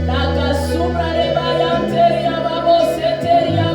La casura de Bayanteria Babos Eteria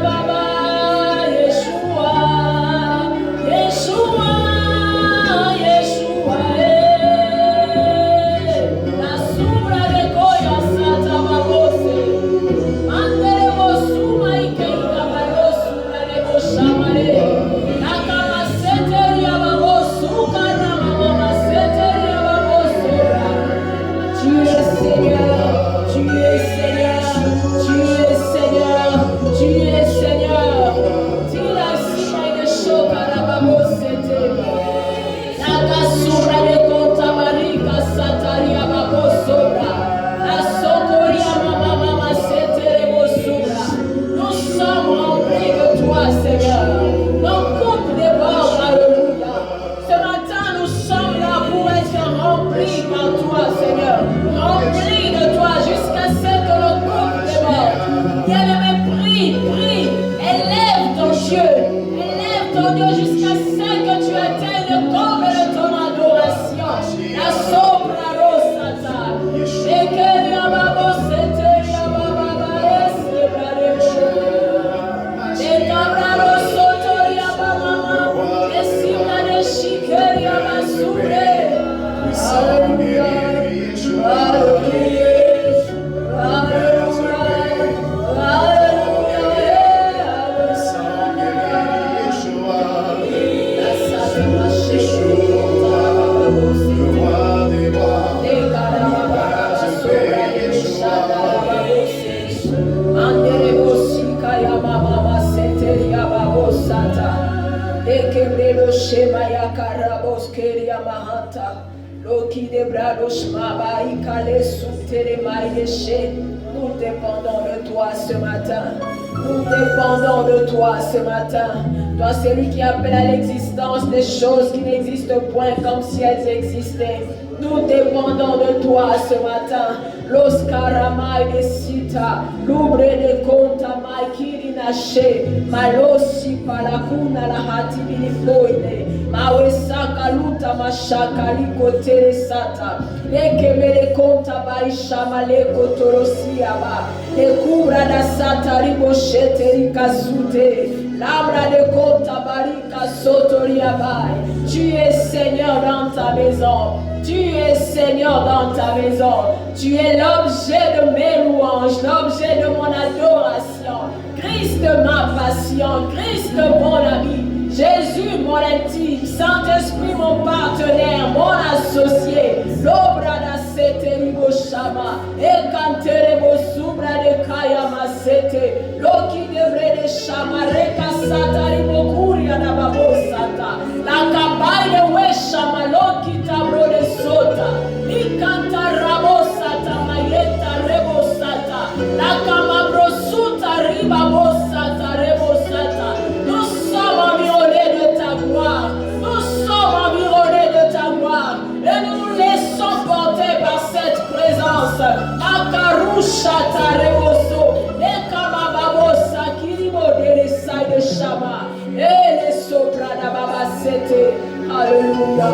Shemaya Karabos Keria Mahanta. Loki de Brados Maba Ikale Soutere Maïdeche. Nous dépendons de toi ce matin. Nous dépendons de toi ce matin. Toi, celui qui appelle à l'existence des choses qui n'existent point comme si elles existaient. Nous dépendons de toi ce matin. Los Karamai de Sita, Lubre de Conta Maikirinache, Malosi Palakuna la Hati Bilifoide, Mawesaka Luta Mashaka Likotere Sata, Lekemele Conta Baishama Leko Torosiaba, Lekubra da Sata Riboshete Rikazute. L'abra de Kota Barika Sotoriabai. Tu es Seigneur dans ta maison. Tu es Seigneur dans ta maison. Tu es l'objet de mes louanges, l'objet de mon adoration. Christ ma passion, Christ mon ami. Jésus mon intime, Saint-Esprit mon partenaire, mon associé. L'obra da sete ribo shama, e canterebo subra de kaya masete. Loki devre de shama, reka sata ribo kuria da babosata. La kabai de we shama, loki tabro de sota. Ni canta rabosata, mayeta rebosata. La kamabro suta riba bosata, rebosata. Nous sommes environnés de ta gloire. Nous sommes environnés de ta gloire. Et nous nous laissons porter par cette présence. Makarusha taremoso. Ekamababosa kirimo de l'essai de Shama. Et les sopra d'Ababasete. Alléluia.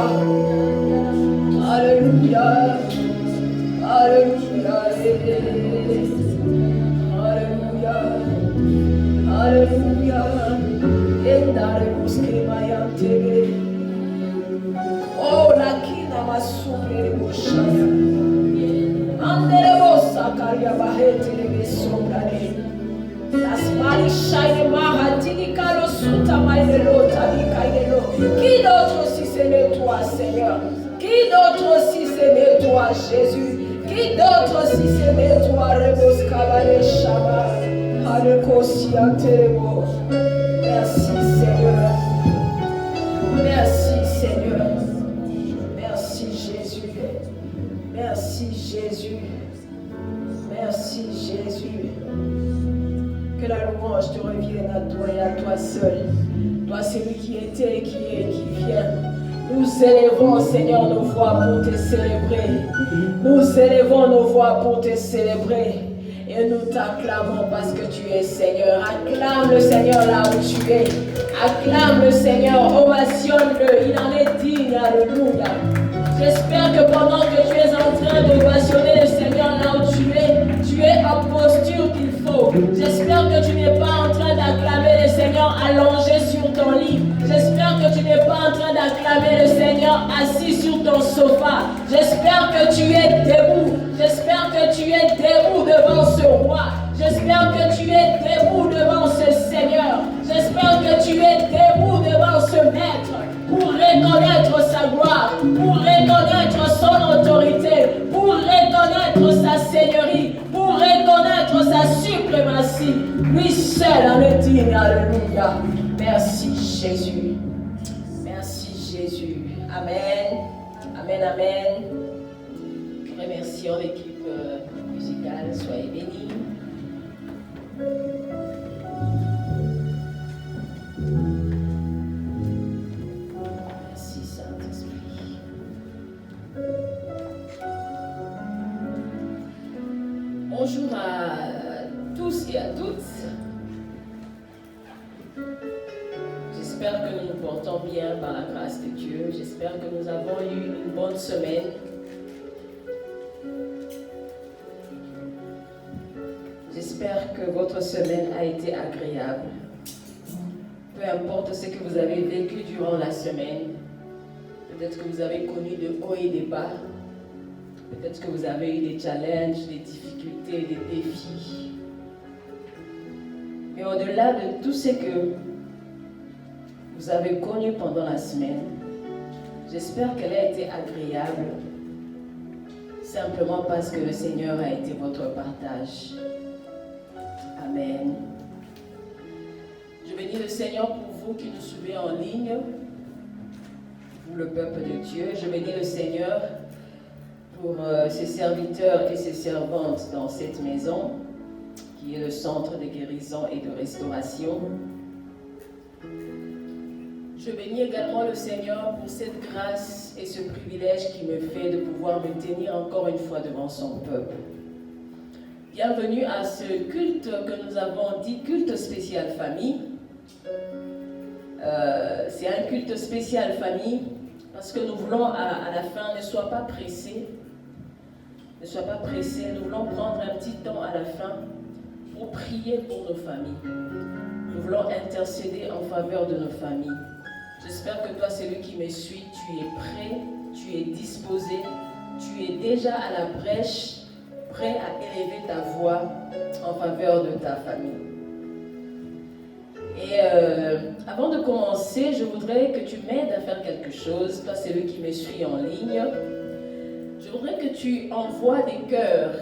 Alléluia. Alléluia. Alléluia. Alléluia. Endaremus kemayantebe. Oh, la kina masumbre boshaya. Anderebo sakaria bahete de sombrane. Las marishai de mahatini kalo suta maidelo tabika idelo. Qui d'autre si ce n'est toi, Seigneur? Qui d'autre si ce n'est toi, Jésus? Qui d'autre si ce n'est toi, Rebos Kabale Shama? Alekosi Anterebo. Merci, Seigneur. Merci, Seigneur. Merci, Jésus. Merci, Jésus. Merci, Jésus. Que la louange te revienne à toi et à toi seul. Toi, celui qui était, qui est, qui vient. Nous élevons, Seigneur, nos voix pour te célébrer. Nous élevons nos voix pour te célébrer. Et nous t'acclamons parce que tu es Seigneur. Acclame le Seigneur là où tu es. Acclame le Seigneur, ovationne-le. Il en est digne, alléluia. J'espère que pendant que tu es en train d'ovationner le Seigneur là où tu es en posture qu'il faut. J'espère que tu n'es pas en train d'acclamer le Seigneur allongé sur ton lit. J'espère que tu n'es pas en train d'acclamer le Seigneur assis sur ton sofa. J'espère que tu es debout. J'espère que tu es debout devant ce roi. J'espère que tu es debout devant ce Seigneur. J'espère que tu es debout devant ce Maître pour reconnaître sa gloire, pour reconnaître son autorité, pour reconnaître sa seigneurie, pour reconnaître sa suprématie. Lui seul en est digne. Alléluia. Merci Jésus. Merci Jésus. Amen. Amen, amen. Remercions l'équipe musicale. Soyez bénis. Merci Saint-Esprit. Bonjour à tous et à toutes. J'espère que nous nous portons bien par la grâce de Dieu. J'espère que nous avons eu une bonne semaine. J'espère que votre semaine a été agréable. Peu importe ce que vous avez vécu durant la semaine, peut-être que vous avez connu de hauts et des bas, peut-être que vous avez eu des challenges, des difficultés, des défis. Mais au-delà de tout ce que vous avez connu pendant la semaine, j'espère qu'elle a été agréable, simplement parce que le Seigneur a été votre partage. Amen. Je bénis le Seigneur pour vous qui nous suivez en ligne. tout le peuple de Dieu. Je bénis le Seigneur pour ses serviteurs et ses servantes dans cette maison, qui est le centre de guérison et de restauration. Je bénis également le Seigneur pour cette grâce et ce privilège qui me fait de pouvoir me tenir encore une fois devant son peuple. Bienvenue à ce culte que nous avons dit culte spécial famille. C'est un culte spécial famille parce que nous voulons à la fin, ne sois pas pressé. Ne sois pas pressé, nous voulons prendre un petit temps à la fin pour prier pour nos familles. Nous voulons intercéder en faveur de nos familles. J'espère que toi, celui qui me suit, tu es prêt, tu es disposé, tu es déjà à la brèche, prêt à élever ta voix en faveur de ta famille. Et avant de commencer, je voudrais que tu m'aides à faire quelque chose, toi, celui qui me suit en ligne. Je voudrais que tu envoies des cœurs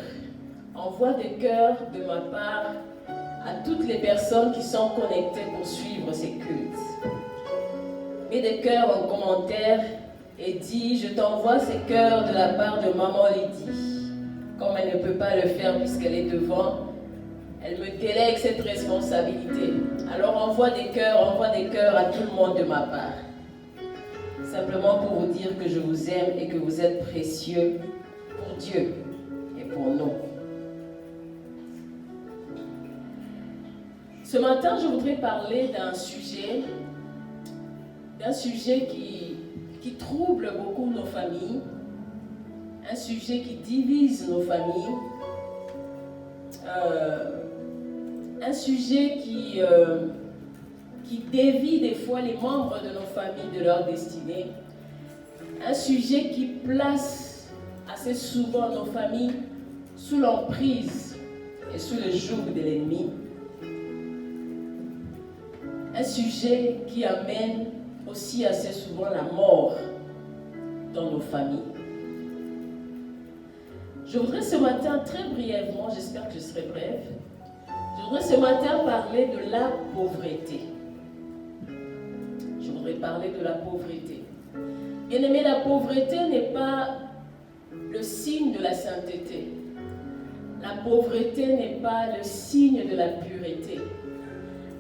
de ma part à toutes les personnes qui sont connectées pour suivre ces cultes. Mets des cœurs en commentaire et dis, je t'envoie ces cœurs de la part de Maman Lydie. Comme elle ne peut pas le faire puisqu'elle est devant, elle me délègue cette responsabilité. Alors envoie des cœurs à tout le monde de ma part. Simplement pour vous dire que je vous aime et que vous êtes précieux pour Dieu et pour nous. Ce matin, je voudrais parler d'un sujet qui trouble beaucoup nos familles, un sujet qui divise nos familles, un sujet qui dévie des fois les membres de nos familles de leur destinée, un sujet qui place assez souvent nos familles sous l'emprise et sous le joug de l'ennemi, un sujet qui amène aussi assez souvent la mort dans nos familles. Je voudrais ce matin, très brièvement, j'espère que je serai brève, je voudrais ce matin parler de la pauvreté. Je voudrais parler de la pauvreté. Bien-aimé, la pauvreté n'est pas le signe de la sainteté. La pauvreté n'est pas le signe de la pureté.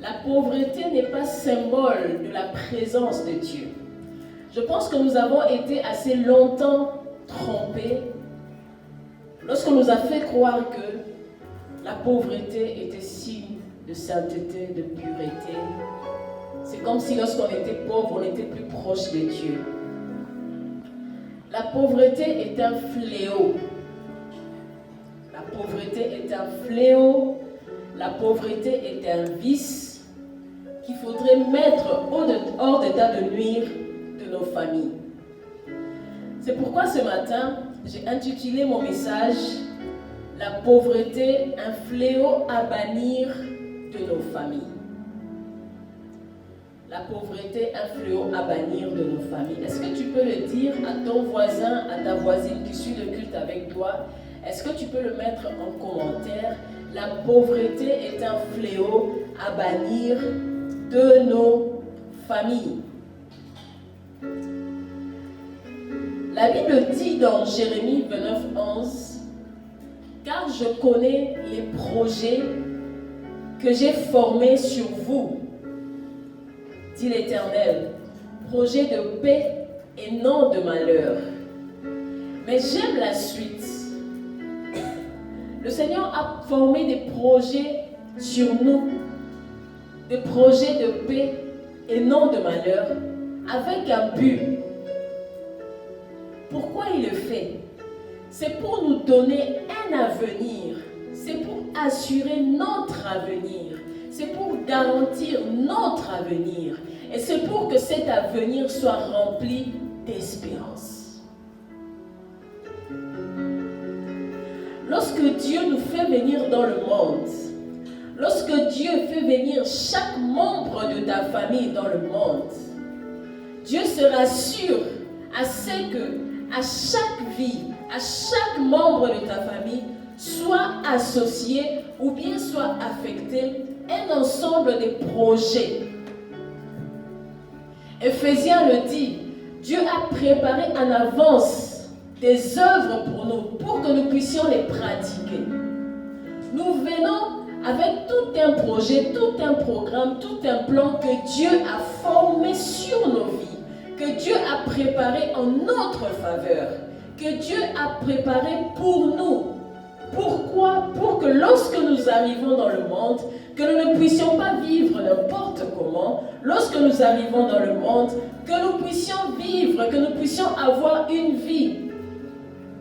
La pauvreté n'est pas symbole de la présence de Dieu. Je pense que nous avons été assez longtemps trompés lorsqu'on nous a fait croire que la pauvreté était signe de sainteté, de pureté. C'est comme si lorsqu'on était pauvre, on était plus proche de Dieu. La pauvreté est un fléau. La pauvreté est un fléau. La pauvreté est un vice qu'il faudrait mettre hors d'état de nuire de nos familles. C'est pourquoi ce matin, j'ai intitulé mon message « La pauvreté, un fléau à bannir de nos familles ». La pauvreté, un fléau à bannir de nos familles. Est-ce que tu peux le dire à ton voisin, à ta voisine qui suit le culte avec toi? Est-ce que tu peux le mettre en commentaire? La pauvreté est un fléau à bannir de nos familles. La Bible dit dans Jérémie 29:11, « Car je connais les projets que j'ai formés sur vous, dit l'Éternel, projets de paix et non de malheur. » Mais j'aime la suite. Le Seigneur a formé des projets sur nous, des projets de paix et non de malheur, avec un but. Pourquoi il le fait? C'est pour nous donner un avenir, c'est pour assurer notre avenir, c'est pour garantir notre avenir, et c'est pour que cet avenir soit rempli d'espérance. Lorsque Dieu nous fait venir dans le monde, lorsque Dieu fait venir chaque membre de ta famille dans le monde, Dieu se rassure à ce que à chaque vie, à chaque membre de ta famille soit associé ou bien soit affecté un ensemble de projets. Éphésiens le dit, Dieu a préparé en avance des œuvres pour nous, pour que nous puissions les pratiquer. Nous venons avec tout un projet, tout un programme, tout un plan que Dieu a formé sur nos vies, que Dieu a préparé en notre faveur, que Dieu a préparé pour nous. Pourquoi? Pour que lorsque nous arrivons dans le monde, que nous ne puissions pas vivre n'importe comment. Lorsque nous arrivons dans le monde, que nous puissions vivre, que nous puissions avoir une vie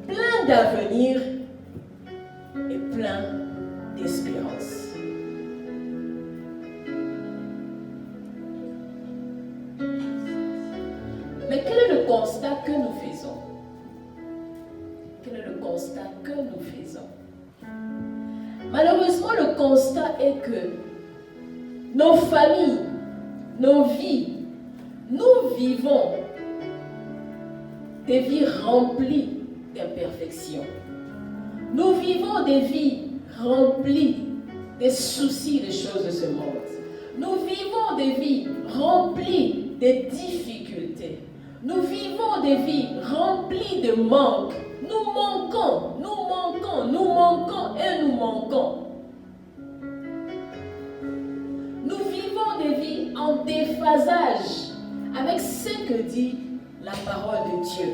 pleine d'avenir et plein d'espérance. Mais quel est le constat que nous faisons? Quel est le constat que nous faisons? Malheureusement, le constat est que nos familles, nos vies, nous vivons des vies remplies d'imperfections. Nous vivons des vies remplies des soucis des choses de ce monde. Nous vivons des vies remplies de difficultés. Nous vivons des vies remplies de manques. Nous manquons et nous manquons. Nous vivons des vies en déphasage avec ce que dit la parole de Dieu.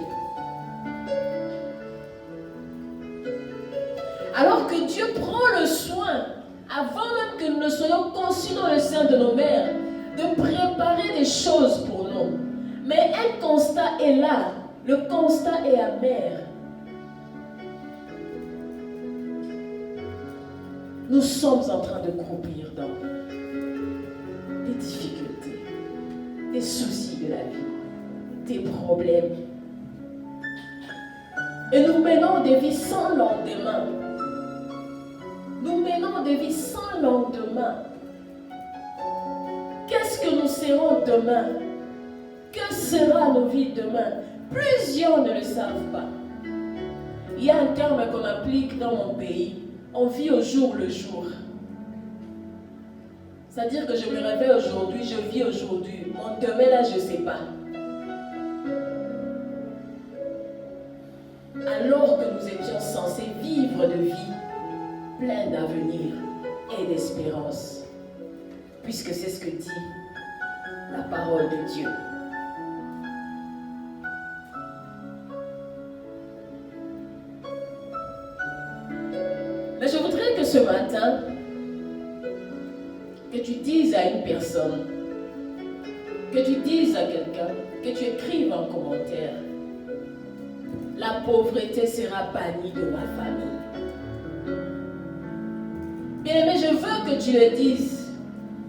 Alors que Dieu prend le soin, avant même que nous ne soyons conçus dans le sein de nos mères, de préparer des choses pour nous. Mais un constat est là. Le constat est amer. Nous sommes en train de croupir dans des difficultés, des soucis de la vie, des problèmes. Et nous menons des vies sans lendemain. Nous menons des vies sans lendemain. Qu'est-ce que nous serons demain? Que sera nos vies demain? Plusieurs ne le savent pas. Il y a un terme qu'on applique dans mon pays. On vit au jour le jour. C'est-à-dire que je me réveille aujourd'hui, je vis aujourd'hui. Mon demain là, je ne sais pas. Alors que nous étions censés vivre de vie pleine d'avenir et d'espérance. Puisque c'est ce que dit la parole de Dieu. Mais je voudrais que ce matin, que tu dises à une personne, que tu dises à quelqu'un, que tu écrives en commentaire, la pauvreté sera bannie de ma famille. Bien-aimé, je veux que tu le dises.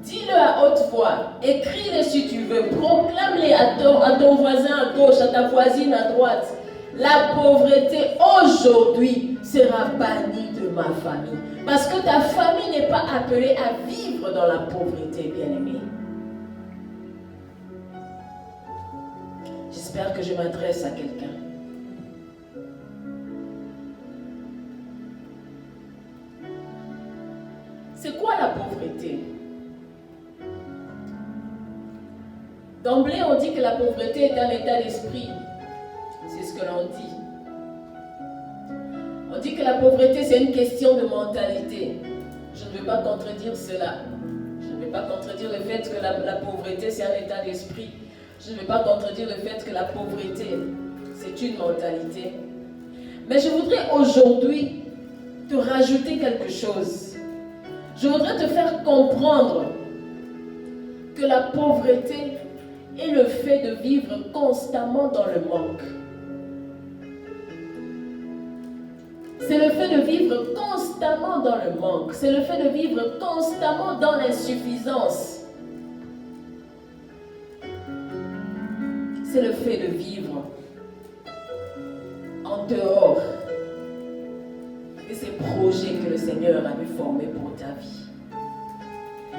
Dis-le à haute voix. Écris-le si tu veux. Proclame-le à ton voisin à gauche, à ta voisine à droite. La pauvreté aujourd'hui sera bannie de ma famille. Parce que ta famille n'est pas appelée à vivre dans la pauvreté, bien-aimé. J'espère que je m'adresse à quelqu'un. C'est quoi la pauvreté? D'emblée, on dit que la pauvreté est un état d'esprit. C'est ce que l'on dit. On dit que la pauvreté, c'est une question de mentalité. Je ne veux pas contredire cela. Je ne vais pas contredire le fait que la pauvreté, c'est un état d'esprit. Je ne vais pas contredire le fait que la pauvreté, c'est une mentalité. Mais je voudrais aujourd'hui te rajouter quelque chose. Je voudrais te faire comprendre que la pauvreté est le fait de vivre constamment dans le manque. C'est le fait de vivre constamment dans le manque. C'est le fait de vivre constamment dans l'insuffisance. C'est le fait de vivre en dehors de ces projets que le Seigneur avait formés pour ta vie.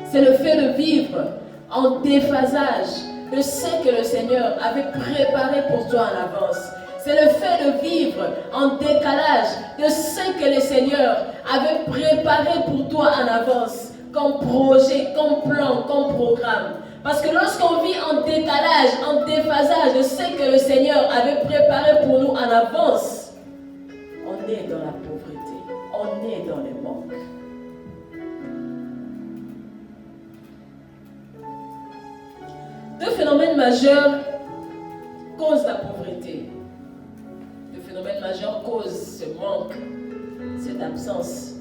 C'est le fait de vivre en déphasage de ce que le Seigneur avait préparé pour toi en avance. C'est le fait de vivre en décalage de ce que le Seigneur avait préparé pour toi en avance, comme projet, comme plan, comme programme. Parce que lorsqu'on vit en décalage, en déphasage de ce que le Seigneur avait préparé pour nous en avance, on est dans la pauvreté, on est dans les manques. Deux phénomènes majeurs causent la pauvreté. Deux phénomènes majeurs causent ce manque, cette absence.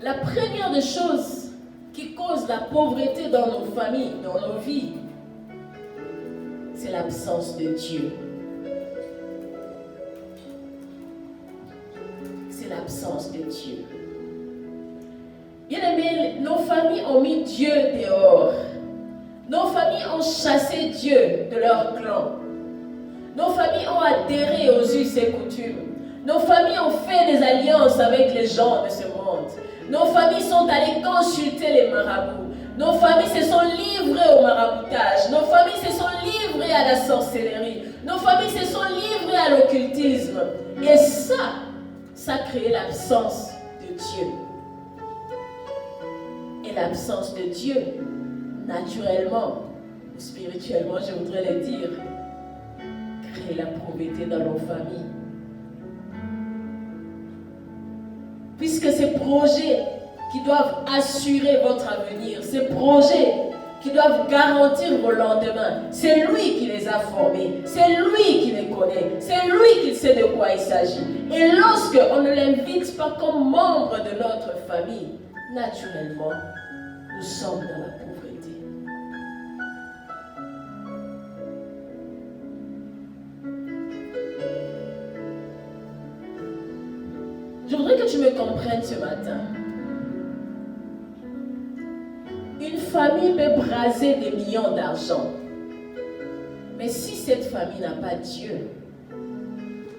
La première des choses qui cause la pauvreté dans nos familles, dans nos vies, c'est l'absence de Dieu. C'est l'absence de Dieu. Bien-aimés, nos familles ont mis Dieu dehors. Nos familles ont chassé Dieu de leur clan. Nos familles ont adhéré aux us et coutumes. Nos familles ont fait des alliances avec les gens de ce monde. Nos familles sont allées consulter les marabouts. Nos familles se sont livrées au maraboutage. Nos familles se sont livrées à la sorcellerie. Nos familles se sont livrées à l'occultisme. Et ça a créé l'absence de Dieu. Et l'absence de Dieu, naturellement ou spirituellement, je voudrais le dire, crée la pauvreté dans nos familles. Puisque ces projets qui doivent assurer votre avenir, ces projets qui doivent garantir vos lendemains, c'est lui qui les a formés, c'est lui qui les connaît, c'est lui qui sait de quoi il s'agit. Et lorsque on ne l'invite pas comme membre de notre famille, naturellement, nous sommes dans la pauvreté. Je voudrais que tu me comprennes ce matin. Une famille peut braser des millions d'argent. Mais si cette famille n'a pas Dieu,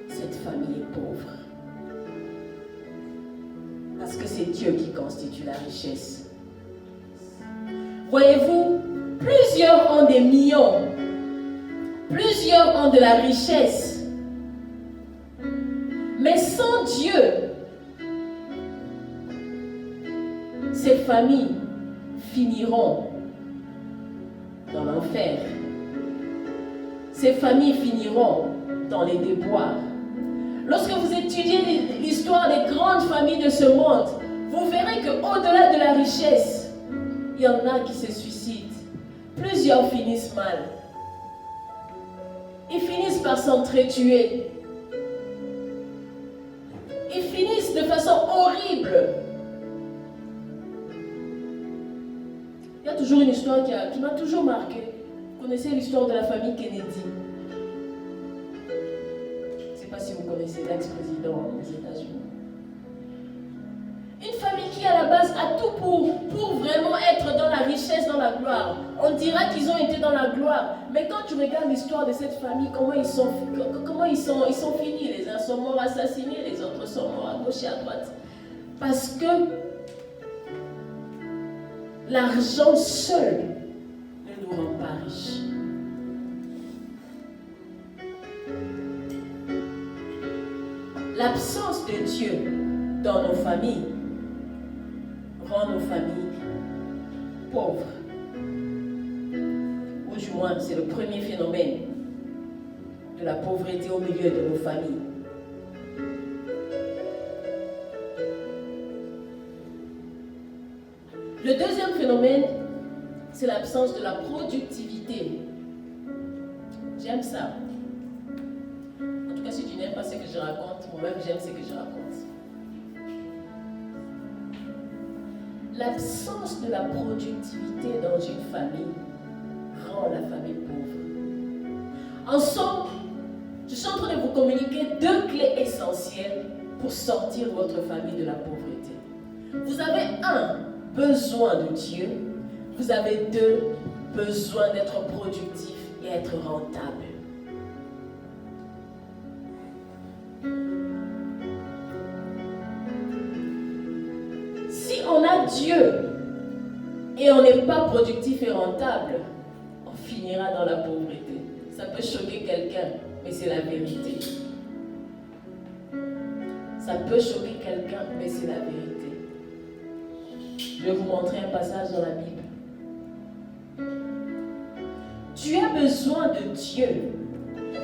cette famille est pauvre. Parce que c'est Dieu qui constitue la richesse. Voyez-vous, plusieurs ont des millions. Plusieurs ont de la richesse. Mais sans Dieu, ces familles finiront dans l'enfer. Ces familles finiront dans les déboires. Lorsque vous étudiez l'histoire des grandes familles de ce monde, vous verrez qu'au-delà de la richesse, il y en a qui se suicident. Plusieurs finissent mal. Ils finissent par s'entretuer. Ils finissent de façon horrible. Il y a toujours une histoire qui m'a toujours marqué. Vous connaissez l'histoire de la famille Kennedy. Je ne sais pas si vous connaissez l'ex-président des États-Unis. Une famille qui à la base a tout pour vraiment être dans la richesse, dans la gloire. On dira qu'ils ont été dans la gloire. Mais quand tu regardes l'histoire de cette famille, comment ils sont finis. Les uns sont morts assassinés, les autres sont morts à gauche et à droite. Parce que l'argent seul ne nous rend pas riches. L'absence de Dieu dans nos familles rend nos familles pauvres. Ou du moins, c'est le premier phénomène de la pauvreté au milieu de nos familles. Le deuxième phénomène, c'est l'absence de la productivité. J'aime ça. En tout cas, si tu n'aimes pas ce que je raconte, moi-même j'aime ce que je raconte. L'absence de la productivité dans une famille rend la famille pauvre. En somme, je suis en train de vous communiquer deux clés essentielles pour sortir votre famille de la pauvreté. Vous avez besoin de Dieu. Vous avez besoin d'être productif et être rentable. Si on a Dieu et on n'est pas productif et rentable, on finira dans la pauvreté. Ça peut choquer quelqu'un, mais c'est la vérité. Ça peut choquer quelqu'un, mais c'est la vérité. Je vais vous montrer un passage dans la Bible. Tu as besoin de Dieu.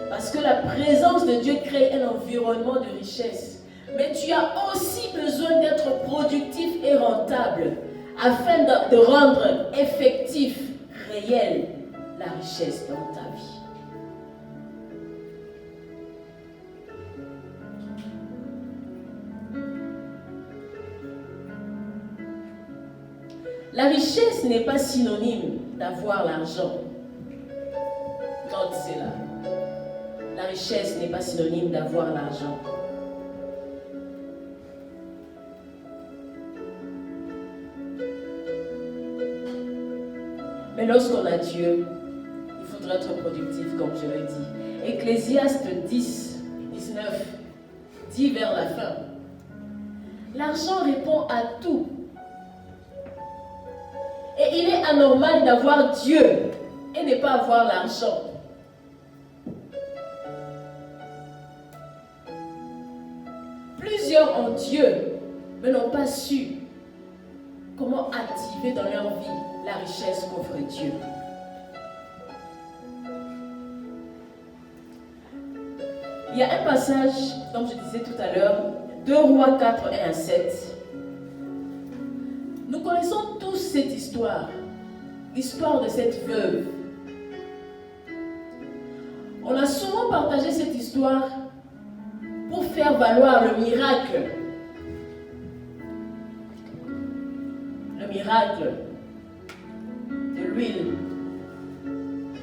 Parce que la présence de Dieu crée un environnement de richesse. Mais tu as aussi besoin d'être productif et rentable afin de rendre effectif, réel, la richesse dans ta vie. La richesse n'est pas synonyme d'avoir l'argent. Note cela. La richesse n'est pas synonyme d'avoir l'argent. Mais lorsqu'on a Dieu, il faudra être productif, comme je le dis. Ecclésiaste 10, 19 dit vers la fin, l'argent répond à tout. Et il est anormal d'avoir Dieu et ne pas avoir l'argent. Plusieurs ont Dieu, mais n'ont pas su comment activer dans leur vie la richesse qu'offre Dieu. Il y a un passage, comme je disais tout à l'heure, 2 Rois 4, 1 à 7. Nous connaissons tous cette histoire, l'histoire de cette veuve. On a souvent partagé cette histoire pour faire valoir le miracle. Le miracle de l'huile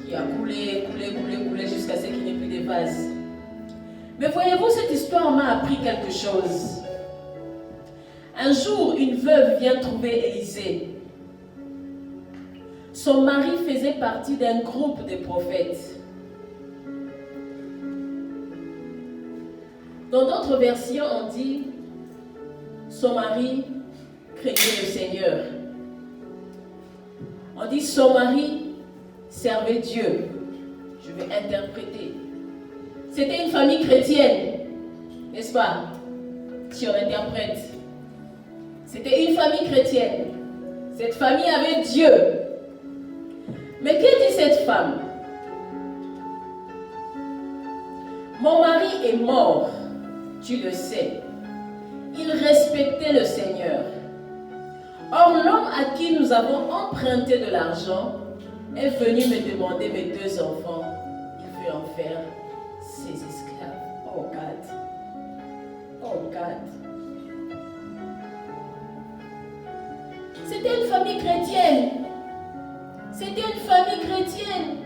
qui a coulé jusqu'à ce qu'il n'y ait plus de vases. Mais voyez-vous, cette histoire m'a appris quelque chose. Un jour, une veuve vient trouver Élisée. Son mari faisait partie d'un groupe de prophètes. Dans d'autres versions, on dit son mari craignait le Seigneur. On dit son mari servait Dieu. Je vais interpréter. C'était une famille chrétienne, n'est-ce pas? Si on interprète. C'était une famille chrétienne. Cette famille avait Dieu. Mais que dit cette femme? Mon mari est mort, tu le sais. Il respectait le Seigneur. Or, l'homme à qui nous avons emprunté de l'argent est venu me demander mes 2 enfants. Il veut en faire ses esclaves. Oh God. Oh God. C'était une famille chrétienne. C'était une famille chrétienne.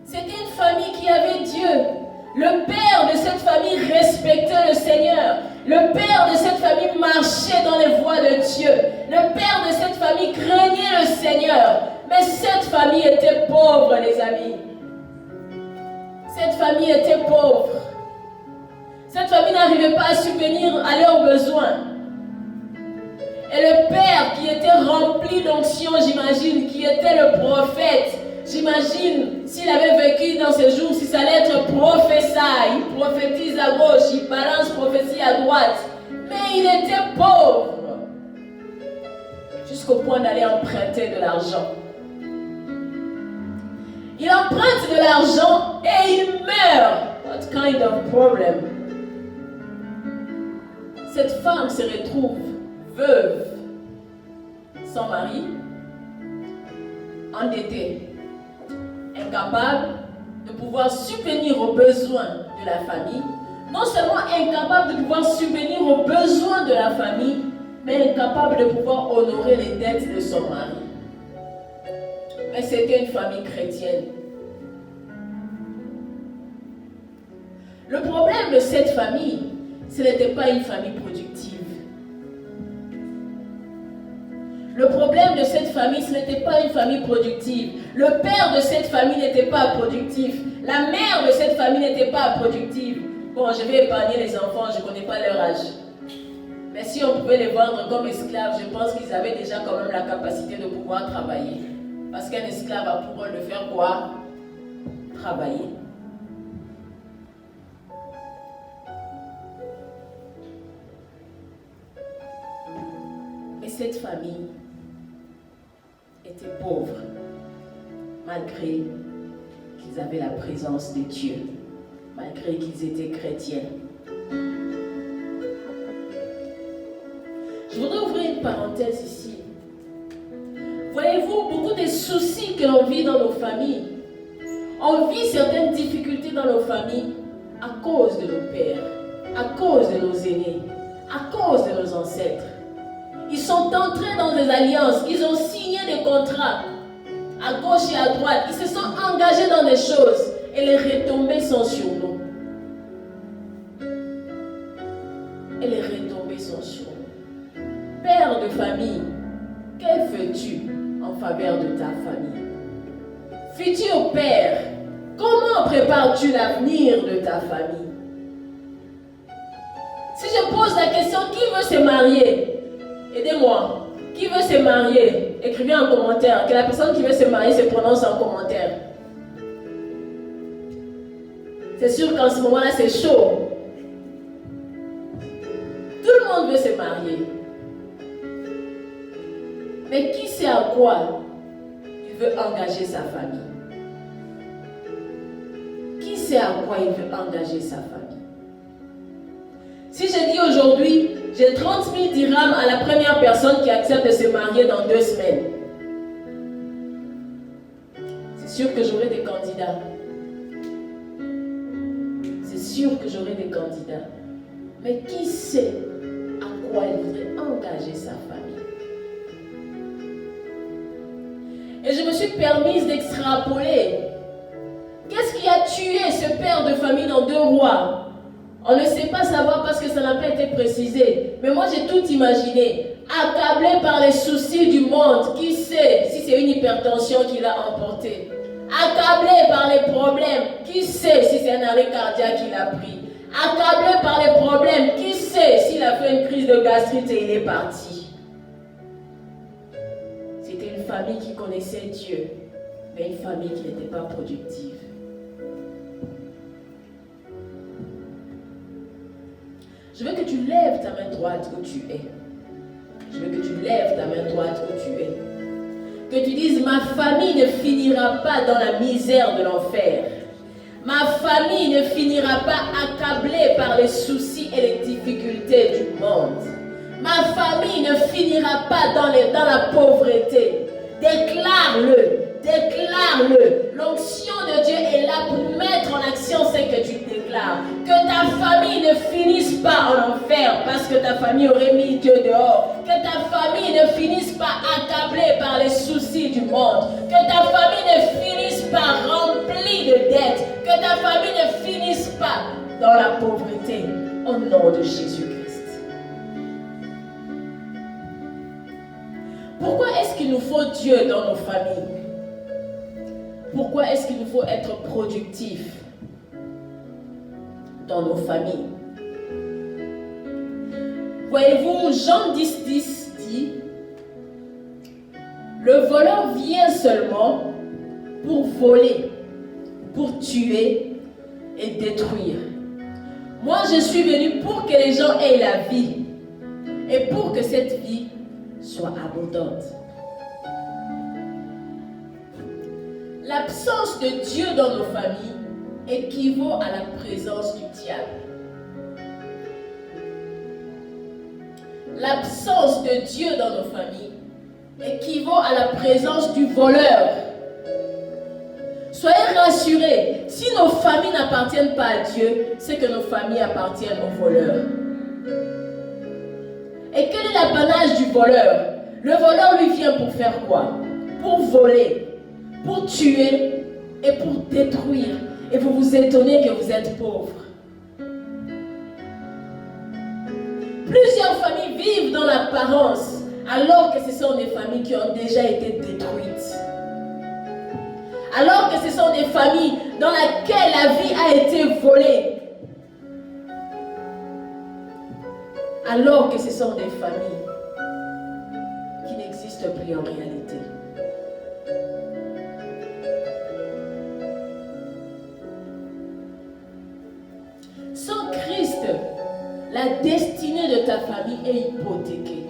C'était une famille qui avait Dieu. Le père de cette famille respectait le Seigneur. Le père de cette famille marchait dans les voies de Dieu. Le père de cette famille craignait le Seigneur. Mais cette famille était pauvre, les amis. Cette famille était pauvre. Cette famille n'arrivait pas à subvenir à leurs besoins. Et le père qui était rempli d'onction, j'imagine, qui était le prophète, j'imagine, s'il avait vécu dans ces jours, si ça allait être prophète, il prophétise à gauche, il balance prophétie à droite. Mais il était pauvre. Jusqu'au point d'aller emprunter de l'argent. Il emprunte de l'argent et il meurt. What kind of problem? Cette femme se retrouve veuve, sans mari, endettée, incapable de pouvoir subvenir aux besoins de la famille, non seulement incapable de pouvoir subvenir aux besoins de la famille, mais incapable de pouvoir honorer les dettes de son mari. Mais c'était une famille chrétienne. Le problème de cette famille, ce n'était pas une famille productive. Le problème de cette famille, ce n'était pas une famille productive. Le père de cette famille n'était pas productif. La mère de cette famille n'était pas productive. Bon, je vais épargner les enfants, je ne connais pas leur âge. Mais si on pouvait les vendre comme esclaves, je pense qu'ils avaient déjà quand même la capacité de pouvoir travailler. Parce qu'un esclave a pour eux de faire quoi? Travailler. Et cette famille était pauvre, malgré qu'ils avaient la présence de Dieu, malgré qu'ils étaient chrétiens. Je voudrais ouvrir une parenthèse ici. Voyez-vous, beaucoup des soucis que l'on vit dans nos familles, on vit certaines difficultés dans nos familles à cause de nos pères, à cause de nos aînés, à cause de nos ancêtres. Ils sont entrés dans des alliances, ils ont signé des contrats à gauche et à droite, ils se sont engagés dans des choses et les retombées sont sur nous. Et les retombées sont sur nous. Père de famille, que fais-tu en faveur de ta famille? Futur père, comment prépares-tu l'avenir de ta famille? Si je pose la question, qui veut se marier? Aidez-moi. Qui veut se marier? Écrivez en commentaire. Que la personne qui veut se marier se prononce en commentaire. C'est sûr qu'en ce moment-là, c'est chaud. Tout le monde veut se marier. Mais qui sait à quoi il veut engager sa famille? Qui sait à quoi il veut engager sa famille? Si je dis aujourd'hui, j'ai 30 000 dirhams à la première personne qui accepte de se marier dans 2 semaines, c'est sûr que j'aurai des candidats. C'est sûr que j'aurai des candidats. Mais qui sait à quoi il voudrait engager sa famille? Et je me suis permise d'extrapoler. Qu'est-ce qui a tué ce père de famille dans 2 rois? On ne sait pas savoir parce que ça n'a pas été précisé. Mais moi j'ai tout imaginé. Accablé par les soucis du monde. Qui sait si c'est une hypertension qui l'a emporté? Accablé par les problèmes. Qui sait si c'est un arrêt cardiaque qui l'a pris? Accablé par les problèmes. Qui sait s'il a fait une crise de gastrite et il est parti? C'était une famille qui connaissait Dieu, mais une famille qui n'était pas productive. Je veux que tu lèves ta main droite où tu es. Je veux que tu lèves ta main droite où tu es. Que tu dises, ma famille ne finira pas dans la misère de l'enfer. Ma famille ne finira pas accablée par les soucis et les difficultés du monde. Ma famille ne finira pas dans la pauvreté. Déclare-le. Déclare-le. L'onction de Dieu est là pour mettre en action ce que tu déclares. Que ta famille ne finisse pas en enfer parce que ta famille aurait mis Dieu dehors. Que ta famille ne finisse pas accablée par les soucis du monde. Que ta famille ne finisse pas remplie de dettes. Que ta famille ne finisse pas dans la pauvreté. Au nom de Jésus-Christ. Pourquoi est-ce qu'il nous faut Dieu dans nos familles? Pourquoi est-ce qu'il nous faut être productifs dans nos familles? Voyez-vous, Jean 10:10 dit, le voleur vient seulement pour voler, pour tuer et détruire. Moi, je suis venu pour que les gens aient la vie et pour que cette vie soit abondante. L'absence de Dieu dans nos familles équivaut à la présence du diable. L'absence de Dieu dans nos familles équivaut à la présence du voleur. Soyez rassurés, si nos familles n'appartiennent pas à Dieu, c'est que nos familles appartiennent aux voleurs. Et quel est l'apanage du voleur? Le voleur lui vient pour faire quoi? Pour voler, pour tuer et pour détruire. Et vous vous étonnez que vous êtes pauvres. Plusieurs familles vivent dans l'apparence, alors que ce sont des familles qui ont déjà été détruites. Alors que ce sont des familles dans lesquelles la vie a été volée. Alors que ce sont des familles qui n'existent plus en réalité. Sans Christ, la destinée de ta famille est hypothéquée.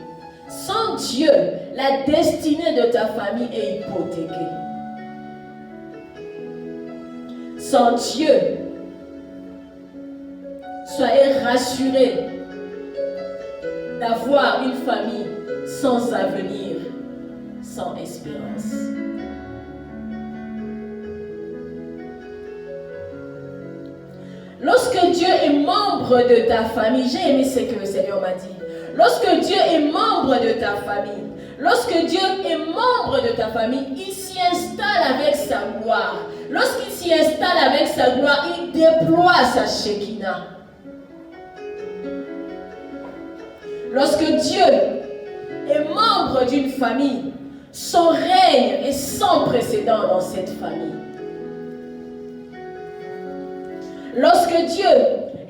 Sans Dieu, la destinée de ta famille est hypothéquée. sans Dieu. Soyez rassurés d'avoir une famille sans avenir, sans espérance. Lorsque Dieu est membre de ta famille, j'ai aimé ce que le Seigneur m'a dit. Lorsque Dieu est membre de ta famille, lorsque Dieu est membre de ta famille, il s'y installe avec sa gloire. Lorsqu'il s'y installe avec sa gloire, il déploie sa Shekinah. Lorsque Dieu est membre d'une famille, son règne est sans précédent dans cette famille. Lorsque Dieu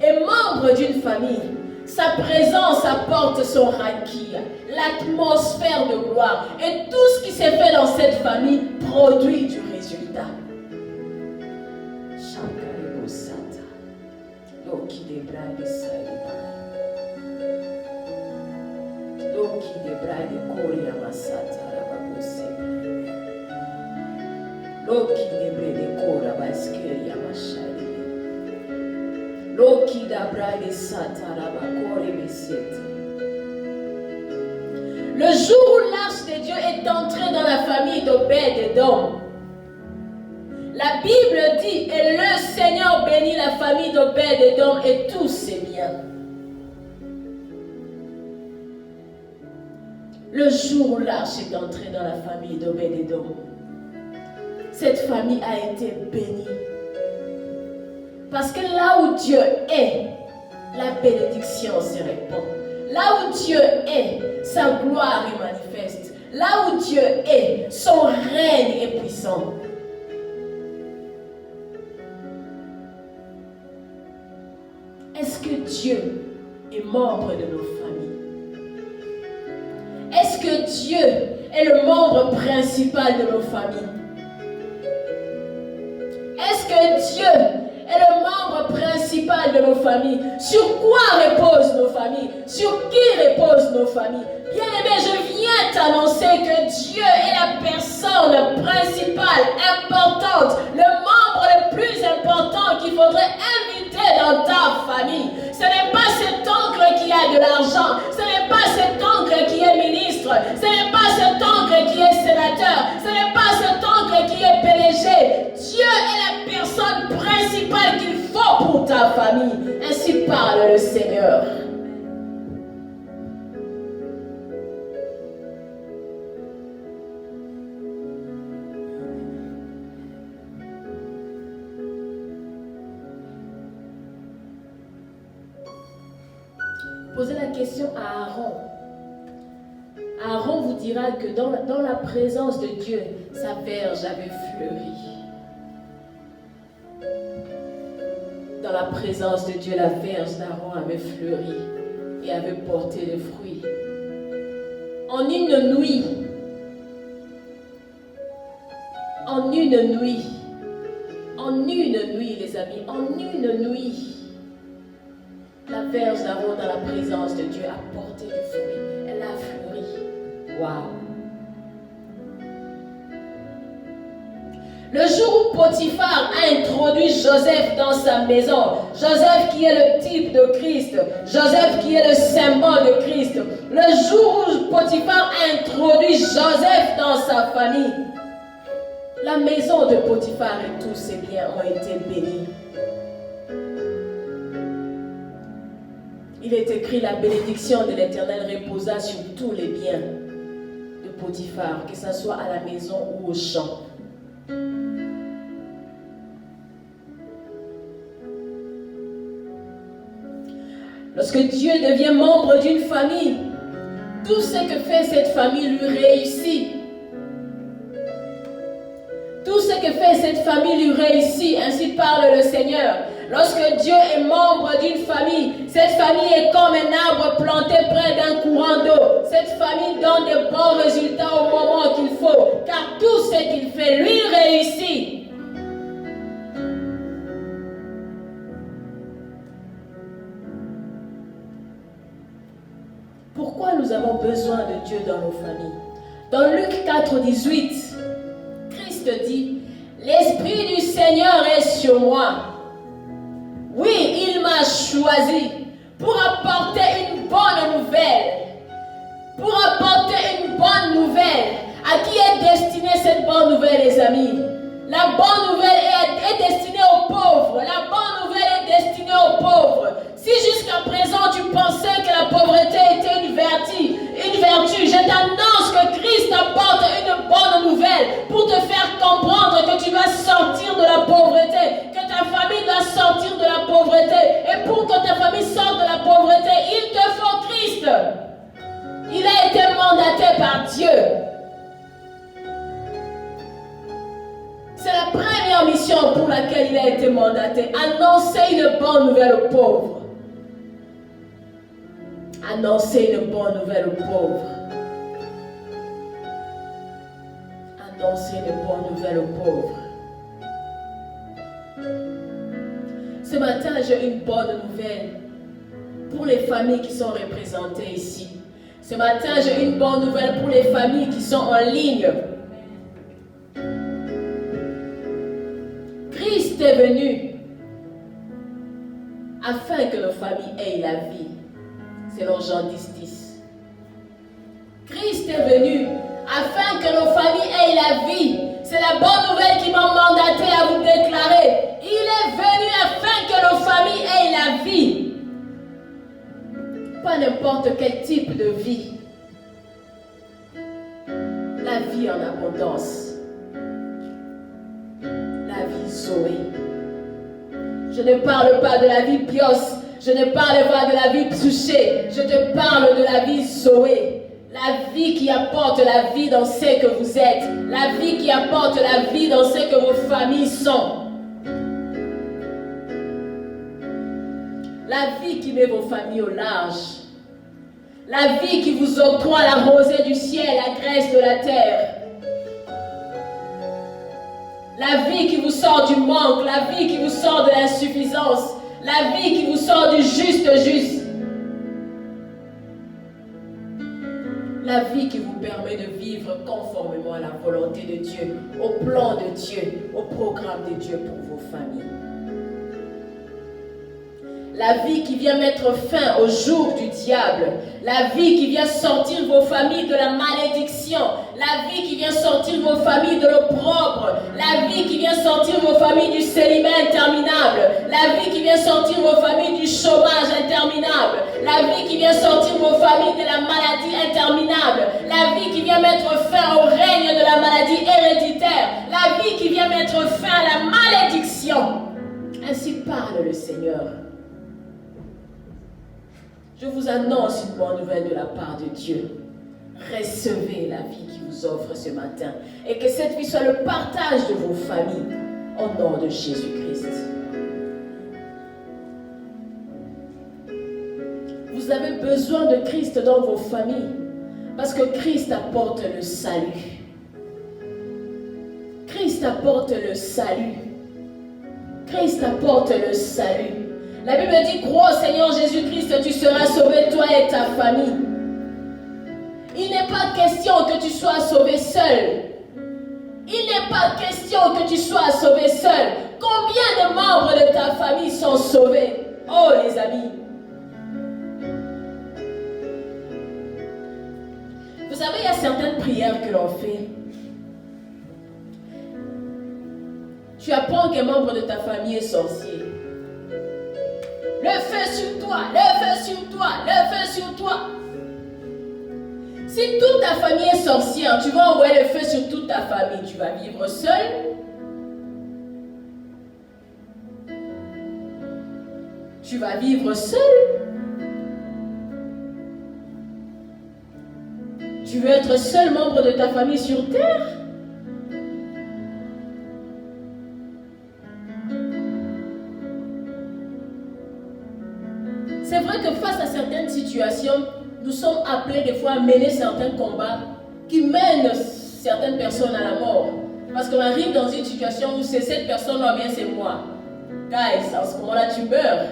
est membre d'une famille, sa présence apporte son rakia, l'atmosphère de gloire. Et tout ce qui s'est fait dans cette famille produit du résultat. Le jour où l'arche de Dieu est entrée dans la famille d'Obed-Édom, la Bible dit, et le Seigneur bénit la famille d'Obed-Édom et tous ses biens. Le jour où l'arche est entrée dans la famille d'Obed-Édom, cette famille a été bénie. Parce que là où Dieu est, la bénédiction se répand. Là où Dieu est, sa gloire est manifeste. Là où Dieu est, son règne est puissant. Est-ce que Dieu est membre de nos familles? Est-ce que Dieu est le membre principal de nos familles? Est-ce que Dieu est le membre principal de nos familles? Sur quoi reposent nos familles? Sur qui reposent nos familles? Bien-aimé, je viens t'annoncer que Dieu est la personne principale, importante, le membre le plus important qu'il faudrait inviter dans ta famille. Ce n'est pas cet oncle qui a de l'argent, ce n'est pas cet oncle qui est ministre, ce n'est pas cet oncle qui est sénateur, ce n'est pas cet oncle qui est PDG. Dieu est la personne principale qu'il faut pour ta famille. Ainsi parle le Seigneur. Posez la question à Aaron. Aaron vous dira que dans la présence de Dieu, sa verge avait fleuri. Dans la présence de Dieu, la verge d'Aaron avait fleuri et avait porté des fruits. En une nuit, les amis, en une nuit, la verge d'Aaron dans la présence de Dieu a porté du fruit. Elle a fleuri. Waouh! Le jour où Potiphar a introduit Joseph dans sa maison, Joseph qui est le type de Christ, Joseph qui est le symbole de Christ, le jour où Potiphar a introduit Joseph dans sa famille, la maison de Potiphar et tous ses biens ont été bénis. Il est écrit, la bénédiction de l'Éternel reposa sur tous les biens de Potiphar, que ce soit à la maison ou au champ. Lorsque Dieu devient membre d'une famille, tout ce que fait cette famille lui réussit. Tout ce que fait cette famille lui réussit, ainsi parle le Seigneur. Lorsque Dieu est membre d'une famille, cette famille est comme un arbre planté près d'un courant d'eau. Cette famille donne de bons résultats au moment qu'il faut, car tout ce qu'il fait lui réussit. Pourquoi nous avons besoin de Dieu dans nos familles? Dans Luc 4, 18, Christ dit, L'Esprit du Seigneur est sur moi. Oui, il m'a choisi pour apporter une bonne nouvelle. Pour apporter une bonne nouvelle. À qui est destinée cette bonne nouvelle, les amis? La bonne nouvelle est destinée aux pauvres. La bonne nouvelle est destinée aux pauvres. Si jusqu'à présent tu pensais que la pauvreté était une vertu, je t'annonce que Christ apporte une bonne nouvelle pour te faire comprendre que tu dois sortir de la pauvreté, que ta famille doit sortir de la pauvreté. Et pour que ta famille sorte de la pauvreté, il te faut Christ. Il a été mandaté par Dieu. C'est la première mission pour laquelle il a été mandaté. Annoncer une bonne nouvelle aux pauvres. Annoncer une bonne nouvelle aux pauvres. Annoncer une bonne nouvelle aux pauvres. Ce matin, j'ai une bonne nouvelle pour les familles qui sont représentées ici. Ce matin, j'ai une bonne nouvelle pour les familles qui sont en ligne. Christ est venu afin que nos familles aient la vie. Selon Jean 10:10. Christ est venu afin que nos familles aient la vie. C'est la bonne nouvelle qui m'a mandaté à vous déclarer. Il est venu afin que nos familles aient la vie. Pas n'importe quel type de vie. La vie en abondance. La vie Zoé. Je ne parle pas de la vie Bios. Je ne parle pas de la vie Psuché. Je te parle de la vie Zoé. La vie qui apporte la vie dans ce que vous êtes. La vie qui apporte la vie dans ce que vos familles sont. La vie qui met vos familles au large. La vie qui vous octroie la rosée du ciel, la graisse de la terre. La vie qui vous sort du manque, la vie qui vous sort de l'insuffisance, la vie qui vous sort du juste. La vie qui vous permet de vivre conformément à la volonté de Dieu, au plan de Dieu, au programme de Dieu pour vos familles. La vie qui vient mettre fin au joug du diable. La vie qui vient sortir vos familles de la malédiction. La vie qui vient sortir vos familles de l'opprobre. La vie qui vient sortir vos familles du célibat interminable. La vie qui vient sortir vos familles du chômage interminable. La vie qui vient sortir vos familles de la maladie interminable. La vie qui vient mettre fin au règne de la maladie héréditaire. La vie qui vient mettre fin à la malédiction. Ainsi parle le Seigneur. Je vous annonce une bonne nouvelle de la part de Dieu. Recevez la vie qu'il vous offre ce matin. Et que cette vie soit le partage de vos familles. Au nom de Jésus-Christ. Vous avez besoin de Christ dans vos familles. Parce que Christ apporte le salut. Christ apporte le salut. Christ apporte le salut. La Bible dit, crois au Seigneur Jésus-Christ, tu seras sauvé, toi et ta famille. Il n'est pas question que tu sois sauvé seul. Il n'est pas question que tu sois sauvé seul. Combien de membres de ta famille sont sauvés? Oh les amis. Vous savez, il y a certaines prières que l'on fait. Tu apprends qu'un membre de ta famille est sorcier. Le feu sur toi, le feu sur toi, le feu sur toi. Si toute ta famille est sorcière, tu vas envoyer le feu sur toute ta famille. Tu vas vivre seul. Tu vas vivre seul. Tu veux être seul membre de ta famille sur terre? C'est vrai que face à certaines situations, nous sommes appelés des fois à mener certains combats qui mènent certaines personnes à la mort. Parce qu'on arrive dans une situation où c'est cette personne-là ou bien c'est moi. Guys, en ce moment-là, tu meurs.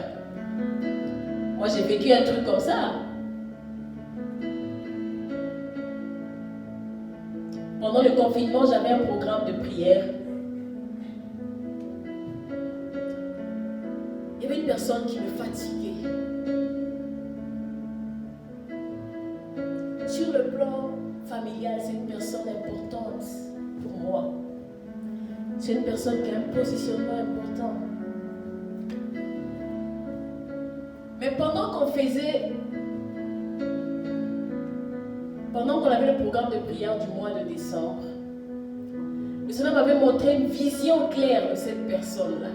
Moi, j'ai vécu un truc comme ça. Pendant le confinement, j'avais un programme de prière. une personne qui me fatiguait. Sur le plan familial, c'est une personne importante pour moi. C'est une personne qui a un positionnement important. Mais pendant qu'on avait le programme de prière du mois de décembre, le Seigneur m'avait montré une vision claire de cette personne-là.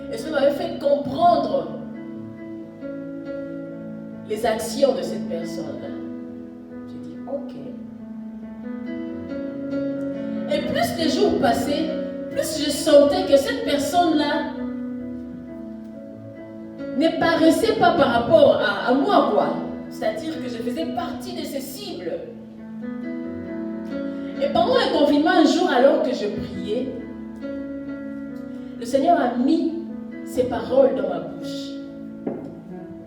Et le Seigneur m'avait fait comprendre les actions de cette personne-là. J'ai dit, ok. Et plus les jours passaient, plus je sentais que cette personne-là ne paraissait pas par rapport à moi, quoi. C'est-à-dire que je faisais partie de ses cibles. Et pendant le confinement, un jour, alors que je priais, le Seigneur a mis ses paroles dans ma bouche.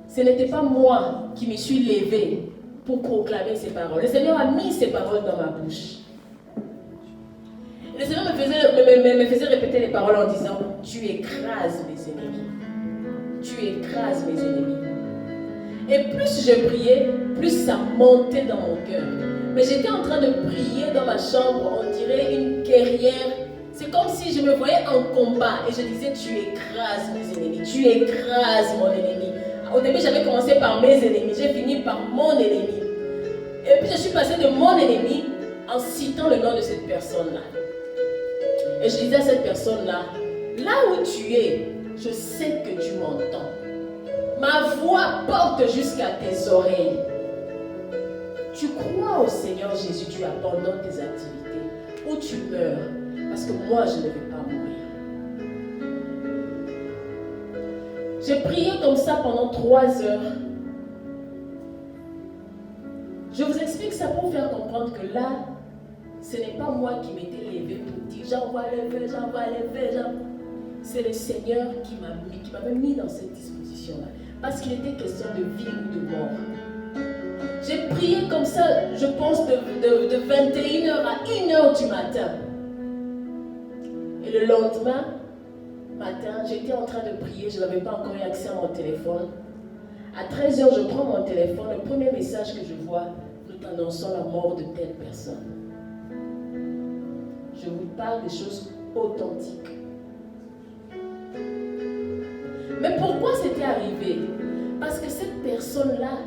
Ce n'était pas moi qui me suis levée pour proclamer ces paroles. Le Seigneur a mis ces paroles dans ma bouche. Le Seigneur me faisait répéter les paroles en disant, tu écrases mes ennemis. Tu écrases mes ennemis. Et plus je priais, plus ça montait dans mon cœur. Mais j'étais en train de prier dans ma chambre, on dirait une guerrière. C'est comme si je me voyais en combat et je disais, tu écrases mes ennemis, tu écrases mon ennemi. Au début, j'avais commencé par mes ennemis, j'ai fini par mon ennemi. Et puis je suis passée de mon ennemi en citant le nom de cette personne-là. Et je disais à cette personne-là, là où tu es, je sais que tu m'entends. Ma voix porte jusqu'à tes oreilles. Tu crois au Seigneur Jésus, tu abandonnes tes activités ou tu meurs, parce que moi je ne vais pas mourir. J'ai prié comme ça pendant 3 heures. Je vous explique ça pour faire comprendre que là, ce n'est pas moi qui m'étais levé pour dire j'envoie le feu, j'envoie le feu, c'est le Seigneur qui m'avait mis dans cette disposition-là. Parce qu'il était question de vie ou de mort. J'ai prié comme ça, je pense, de 21h à 1h du matin. Et le lendemain matin, j'étais en train de prier, je n'avais pas encore eu accès à mon téléphone. À 13h, je prends mon téléphone, le premier message que je vois, nous t'annonçons la mort de telle personne. Je vous parle des choses authentiques. Mais pourquoi c'était arrivé? Parce que cette personne-là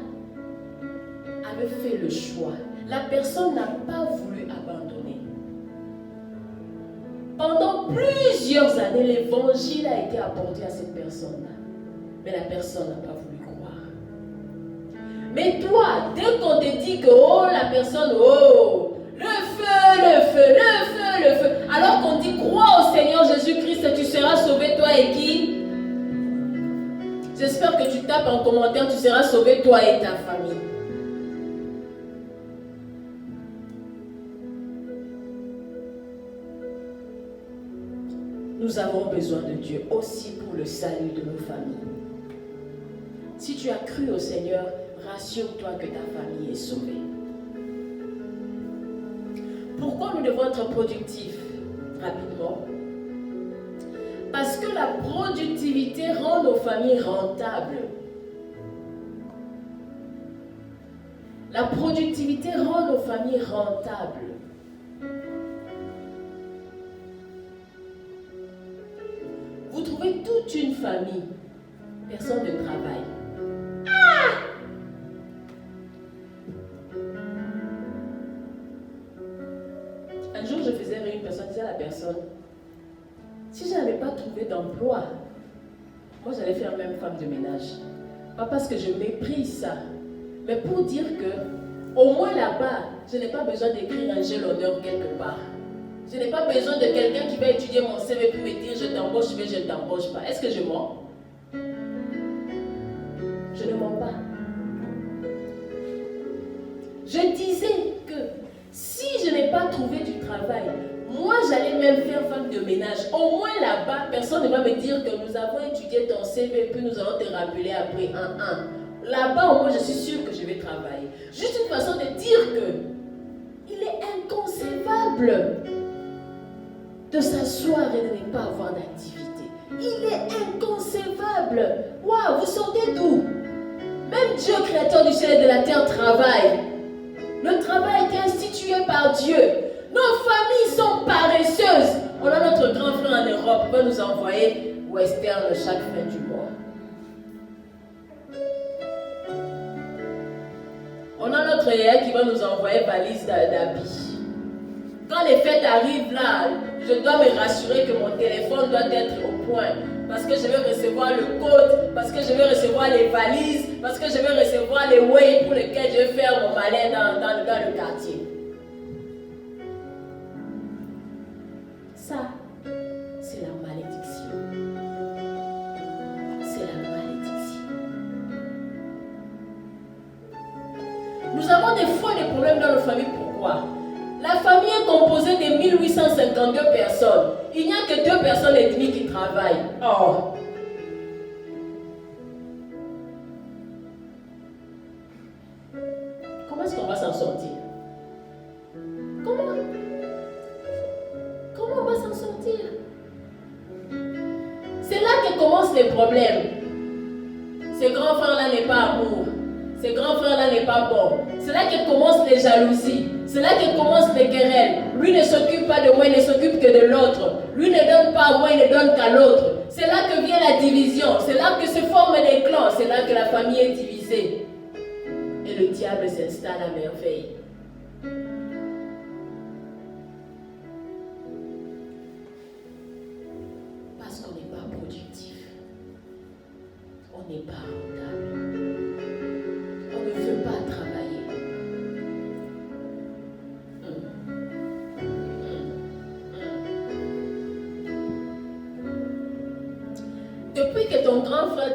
avait fait le choix. La personne n'a pas voulu abandonner. Pendant plusieurs années, l'évangile a été apporté à cette personne-là. Mais la personne n'a pas voulu croire. Mais toi, dès qu'on te dit que oh, la personne, oh, le feu, le feu, le feu, le feu, alors qu'on dit crois au Seigneur Jésus-Christ, tu seras sauvé, toi et qui? J'espère que tu tapes en commentaire, tu seras sauvé, toi et ta famille. Nous avons besoin de Dieu aussi pour le salut de nos familles. Si tu as cru au Seigneur, rassure-toi que ta famille est sauvée. Pourquoi nous devons être productifs? Rapidement. Parce que la productivité rend nos familles rentables. La productivité rend nos familles rentables. Vous trouvez toute une famille, personne ne travaille. Un jour, je faisais rire une personne, disait à la personne, si je n'avais pas trouvé d'emploi, moi j'allais faire même femme de ménage. Pas parce que je méprise ça, mais pour dire que, au moins là-bas, je n'ai pas besoin d'écrire un j'ai l'honneur quelque part. Je n'ai pas besoin de quelqu'un qui va étudier mon CV pour me dire je t'embauche, mais je ne t'embauche pas. Est-ce que je mens? Je ne mens pas. Je disais que si je n'ai pas trouvé du travail, moi j'allais même faire femme de ménage. Au moins là-bas, personne ne va me dire que nous avons étudié ton CV puis nous allons te rappeler après un. Là-bas, au moins, je suis sûre que je vais travailler. Juste une façon de dire que il est inconcevable de s'asseoir et de ne pas avoir d'activité. Il est inconcevable. Waouh, vous sortez d'où? Même Dieu, créateur du ciel et de la terre, travaille. Le travail est institué par Dieu. Nos familles sont paresseuses. On a notre grand frère en Europe qui va nous envoyer Western chaque fin du mois. On a notre yaya qui va nous envoyer valise d'habits. Quand les fêtes arrivent là, je dois me rassurer que mon téléphone doit être au point. Parce que je vais recevoir le code, parce que je vais recevoir les valises, parce que je vais recevoir les ways pour lesquels je vais faire mon malin dans le quartier. Ça, c'est la malédiction. C'est la malédiction. Nous avons des fois des problèmes dans nos familles. Pourquoi? La famille est composée de 1852 personnes. Il n'y a que 2 personnes et demie qui travaillent. Oh! Comment est-ce qu'on va s'en sortir? Comment on va s'en sortir? C'est là que commencent les problèmes. Ce grand frère-là n'est pas amour. Ce grand frère-là n'est pas bon. C'est là que commencent les jalousies. C'est là que commencent les querelles. Lui ne s'occupe pas de moi, il ne s'occupe que de l'autre. Lui ne donne pas à moi, il ne donne qu'à l'autre. C'est là que vient la division. C'est là que se forment les clans. C'est là que la famille est divisée. Et le diable s'installe à merveille. Parce qu'on n'est pas productif. On n'est pas rentable. On ne veut pas travailler. Depuis que ton grand frère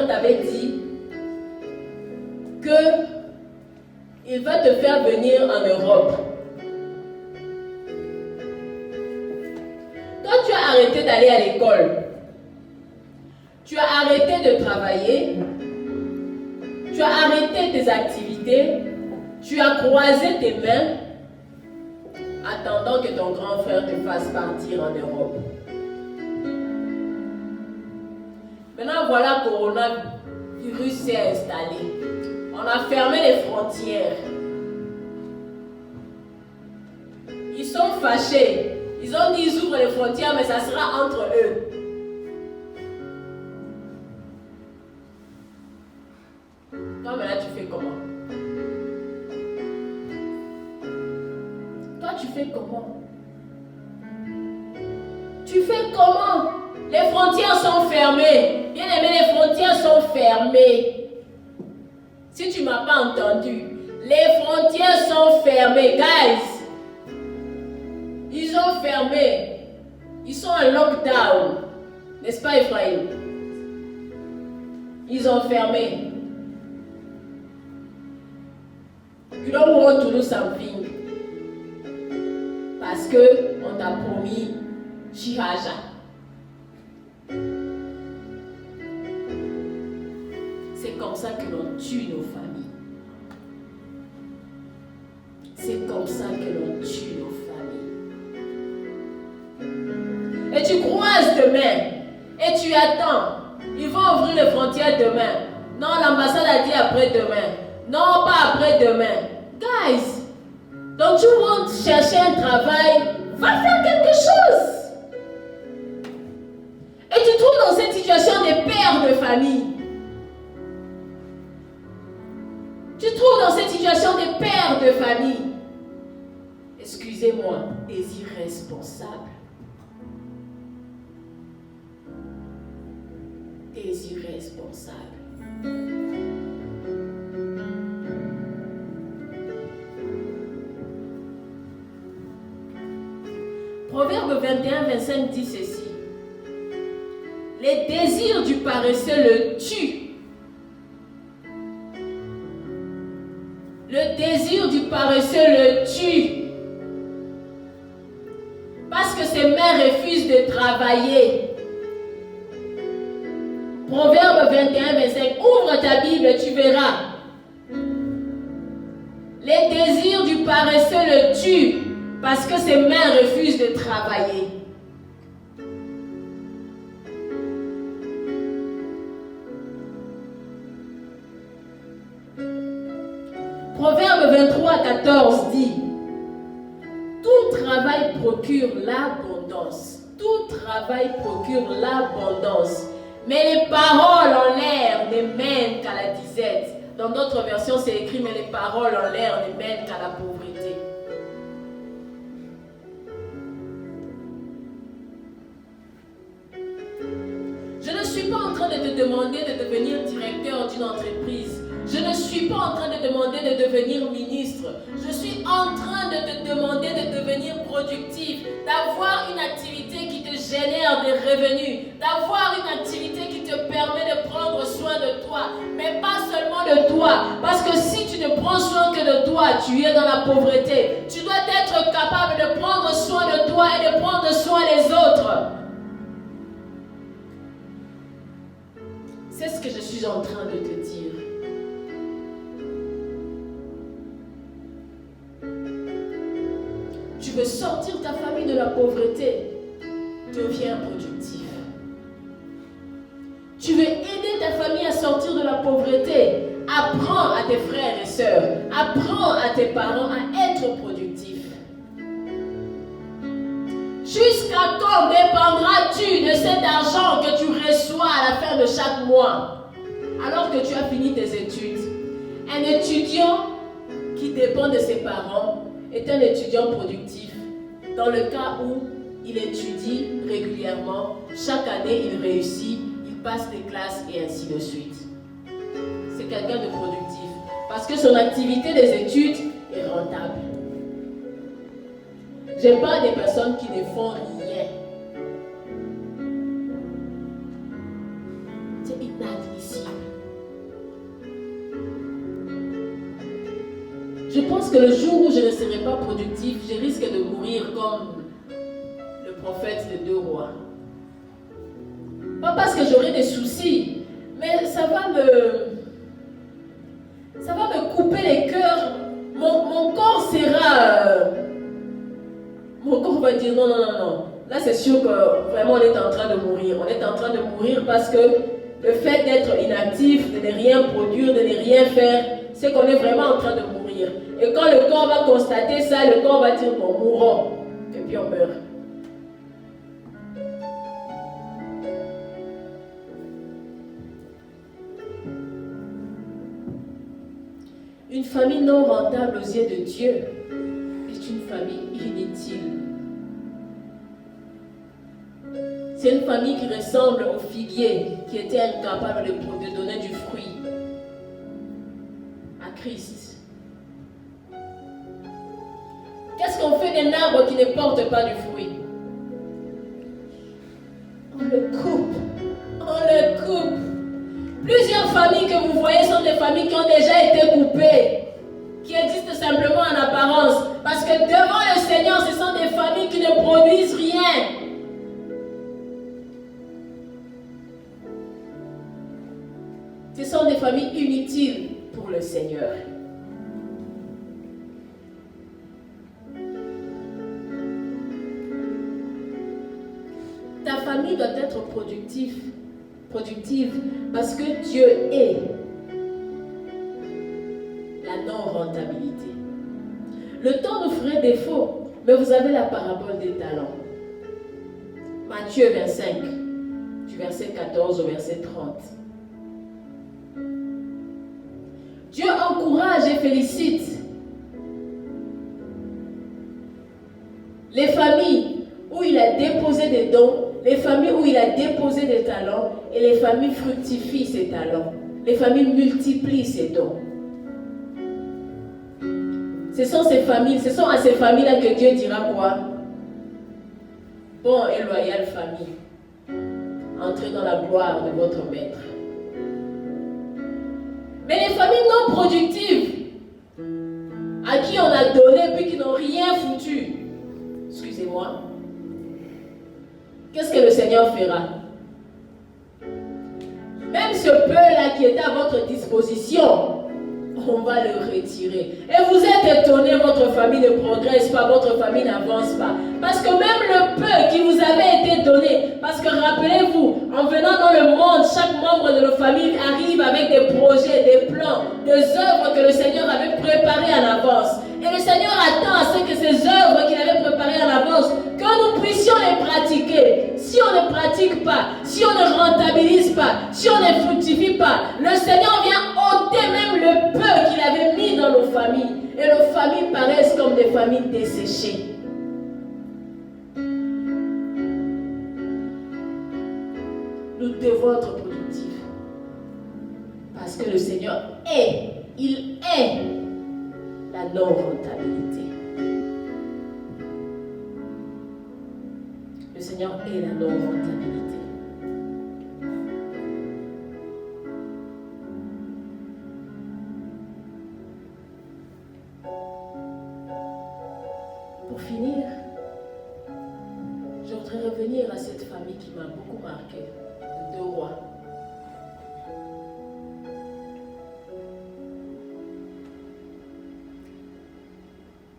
t'avait dit, que il va te faire venir en Europe, toi tu as arrêté d'aller à l'école, tu as arrêté de travailler, tu as arrêté tes activités, tu as croisé tes mains, attendant que ton grand frère te fasse partir en Europe. Maintenant, voilà, coronavirus s'est installé. On a fermé les frontières. Ils sont fâchés. Ils ont dit ils ouvrent les frontières, mais ça sera entre eux. Toi, maintenant, tu fais comment? Tu fais comment? Tu fais comment? Les frontières sont fermées. Bien aimé, les frontières sont fermées. Si tu ne m'as pas entendu, les frontières sont fermées. Guys, ils ont fermé. Ils sont en lockdown. N'est-ce pas, Ephraim? Ils ont fermé. You don't want to do something. Parce qu'on t'a promis Chihaja. C'est comme ça que l'on tue nos familles. C'est comme ça que l'on tue nos familles. Et tu croises demain. Et tu attends. Ils vont ouvrir les frontières demain. Non, l'ambassade a dit après-demain. Non, pas après-demain. Guys, donc tu veux chercher un travail, va faire quelque chose. Et tu trouves dans cette situation des pères de famille. Tu trouves dans cette situation des pères de famille. Excusez-moi, des irresponsables. Des irresponsables. Proverbe 21-25 dit ceci. Les désirs du paresseux le tuent. Le désir du paresseux le tue. Parce que ses mains refusent de travailler. Proverbe 21-25. Ouvre ta Bible et tu verras. Les désirs du paresseux le tuent. parce que ses mains refusent de travailler. Proverbe 23:14 dit: tout travail procure l'abondance. Tout travail procure l'abondance. Mais les paroles en l'air ne mènent qu'à la disette. Dans d'autres versions, c'est écrit: mais les paroles en l'air ne mènent qu'à la pauvreté. Je ne suis pas en train de te demander de devenir directeur d'une entreprise. Je ne suis pas en train de demander de devenir ministre. Je suis en train de te demander de devenir productif, d'avoir une activité qui te génère des revenus, d'avoir une activité qui te permet de prendre soin de toi, mais pas seulement de toi. Parce que si tu ne prends soin que de toi, tu es dans la pauvreté. Tu dois être capable de prendre soin de toi et de prendre soin des autres. C'est ce que je suis en train de te dire. Tu veux sortir ta famille de la pauvreté, deviens productif. Tu veux aider ta famille à sortir de la pauvreté, apprends à tes frères et sœurs, apprends à tes parents à être productifs. Jusqu'à quand dépendras-tu de cet argent que tu reçois à la fin de chaque mois, alors que tu as fini tes études? Un étudiant qui dépend de ses parents est un étudiant productif. Dans le cas où il étudie régulièrement, chaque année il réussit, il passe des classes et ainsi de suite. C'est quelqu'un de productif parce que son activité des études est rentable. J'aime pas des personnes qui ne font rien. C'est inadmissible. Je pense que le jour où je ne serai pas productif, je risque de mourir comme le prophète des 2 rois. Pas parce que j'aurai des soucis, mais ça va me couper les cœurs. Mon corps sera... mon corps va dire non. Là, c'est sûr que vraiment on est en train de mourir. On est en train de mourir parce que le fait d'être inactif, de ne rien produire, de ne rien faire, c'est qu'on est vraiment en train de mourir. Et quand le corps va constater ça, le corps va dire bon, mourons. Et puis on meurt. Une famille non rentable aux yeux de Dieu est une famille inutile. C'est une famille qui ressemble au figuier qui était incapable de donner du fruit à Christ. Qu'est-ce qu'on fait d'un arbre qui ne porte pas du fruit? On le coupe. Plusieurs familles que vous voyez sont des familles qui ont déjà été coupées, qui existent simplement en apparence. Parce que devant le Seigneur, ce sont des familles qui ne produisent rien. Ce sont des familles inutiles pour le Seigneur. Ta famille doit être productive parce que Dieu est la non-rentabilité. Le temps nous ferait défaut, mais vous avez la parabole des talents. Matthieu 25, du verset 14 au verset 30. Dieu encourage et félicite les familles où il a déposé des dons, les familles où il a déposé des talents, et les familles fructifient ces talents. Les familles multiplient ces dons. Ce sont à ces familles-là que Dieu dira quoi? Bon et loyale famille, entrez dans la gloire de votre maître. Mais les familles non productives, à qui on a donné puis qui n'ont rien foutu, excusez-moi, qu'est-ce que le Seigneur fera? Même ce peu-là qui était à votre disposition, on va le retirer. Et vous êtes étonnés, votre famille ne progresse pas, votre famille n'avance pas. Parce que même le peu qui vous avait été donné, parce que rappelez-vous, en venant dans le monde, chaque membre de nos familles arrive avec des projets, des plans, des œuvres que le Seigneur avait préparées en avance. Et le Seigneur attend à ce que ces œuvres qu'il avait préparées en avance, que nous puissions les pratiquer. Si on ne pratique pas, si on ne rentabilise pas, si on ne fructifie pas, le Seigneur vient ôter même le peu qu'il avait mis dans nos familles. Et nos familles paraissent comme des familles desséchées. Nous devons être productifs. Parce que le Seigneur il est la non-rentabilité. Le Seigneur est la non-rentabilité. Pour finir, je voudrais revenir à cette famille qui m'a beaucoup marqué, de 2 rois.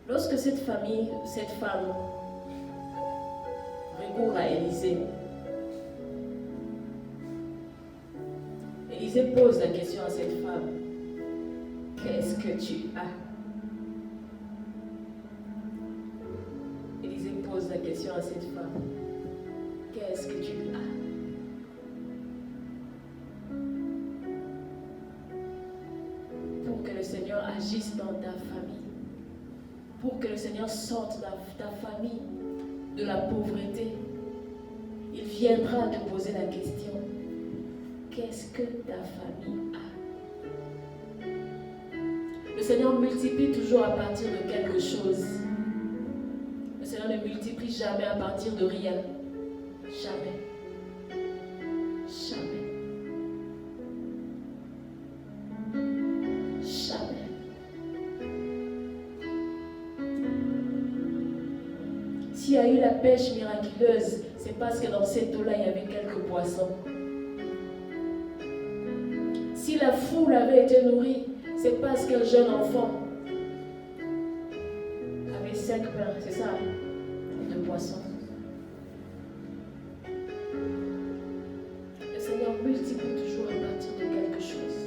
Lorsque cette femme recourt à Élisée, Élisée pose la question à cette femme: qu'est-ce que tu as? Élisée pose la question à cette femme: qu'est-ce que tu as? Pour que le Seigneur agisse dans ta famille, pour que le Seigneur sorte ta famille de la pauvreté, il viendra te poser la question: qu'est-ce que ta famille a? Le Seigneur multiplie toujours à partir de quelque chose. Le Seigneur ne multiplie jamais à partir de rien. Jamais. Jamais. Jamais. S'il y a eu la pêche miraculeuse, c'est parce que dans cette eau-là, il y avait quelques poissons. Si la foule avait été nourrie, c'est parce qu'un jeune enfant avait 5 pains, c'est ça, et 2 poissons. Le Seigneur multiplie toujours à partir de quelque chose.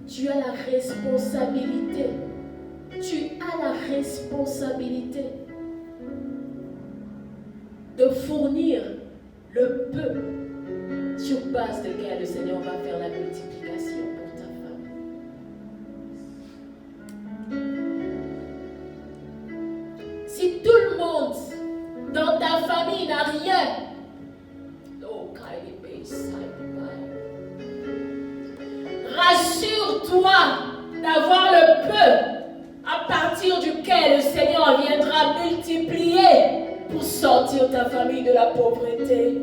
Tu as la responsabilité. Tu as la responsabilité de fournir le peu sur base de lequel le Seigneur va faire la multiplication pour ta famille. Si tout le monde dans ta famille n'a rien, rassure-toi d'avoir le peu à partir duquel le Seigneur viendra multiplier pour sortir ta famille de la pauvreté.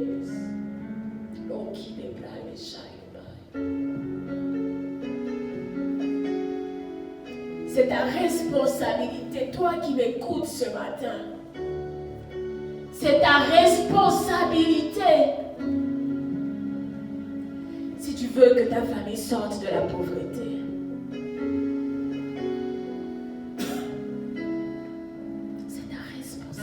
C'est ta responsabilité, toi qui m'écoutes ce matin. C'est ta responsabilité. Si tu veux que ta famille sorte de la pauvreté. C'est ta responsabilité.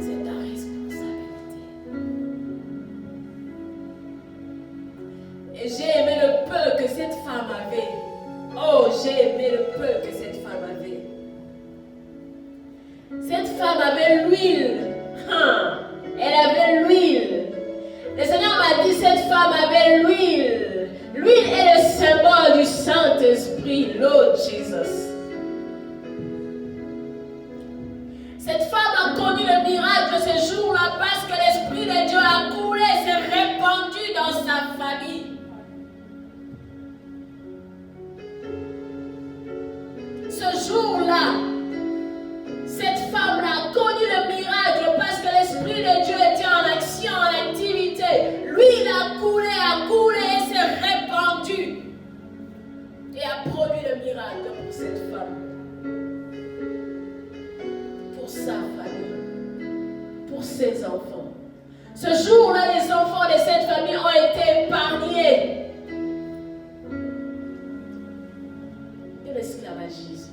C'est ta responsabilité. Et j'ai aimé le peu que cette femme avait. Oh, j'ai aimé le peu que cette femme avait. Cette femme avait l'huile. Elle avait l'huile. Le Seigneur m'a dit, cette femme avait l'huile. L'huile est le symbole du Saint-Esprit, Lord Jesus. Cette femme a connu le miracle ce jour-là parce que l'Esprit de Dieu a coulé, s'est répandu dans sa famille. Ce jour-là, cette femme-là a connu le miracle parce que l'Esprit de Dieu était en action, en activité. L'huile a coulé et s'est répandue. Et a produit le miracle pour cette femme. Pour sa famille. Pour ses enfants. Ce jour-là, les enfants de cette famille ont été épargnés. l'esclavagisme.